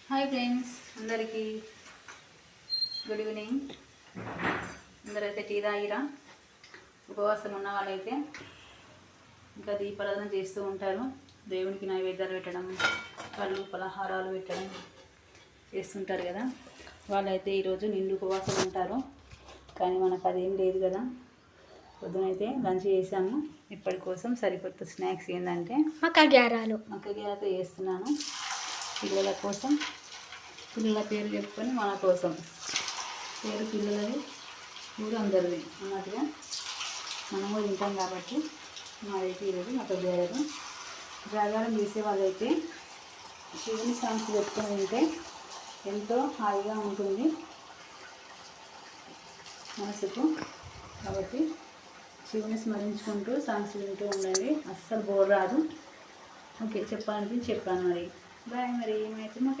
Hi friends, అందరికీ good evening. అందరైతే tea తాగిరా? ఉపవాసం ఉన్న వాళ్ళైతే ఇంకా దీపారాధన చేస్తూ ఉంటారు. దేవునికి నైవేద్యాలు పెట్టడం, పళ్ళు పలహారాలు పెట్టడం చేస్తుంటారు కదా. వాళ్ళైతే ఈరోజు నిండు ఉపవాసం ఉంటారు. కానీ మనకు అదేం లేదు కదా. పొద్దునైతే లంచ్ చేసాము. ఇప్పటి కోసం సరికొత్త స్నాక్స్ ఏంటంటే మక్క గ్యారతో చేస్తున్నాను. పిల్లల కోసం, పిల్లల పేరు చెప్పుకొని మన కోసం, పేరు పిల్లలది కూడా అందరిది అన్నట్టుగా మనం కూడా తింటాం కాబట్టి మాదైతే ఈరోజు మక్క గ్యారెలు. జాగారం చేసే వాళ్ళైతే శివుని సాంగ్స్ పెట్టుకొని తింటే ఎంతో హాయిగా ఉంటుంది మనసుకు. కాబట్టి శివుని స్మరించుకుంటూ సాంగ్స్ వింటూ ఉండండి, అస్సలు బోర్ రాదు. ఓకే, చెప్పాలని చెప్పాను. మరి బాయ్. మరి ఏమైతే మాకు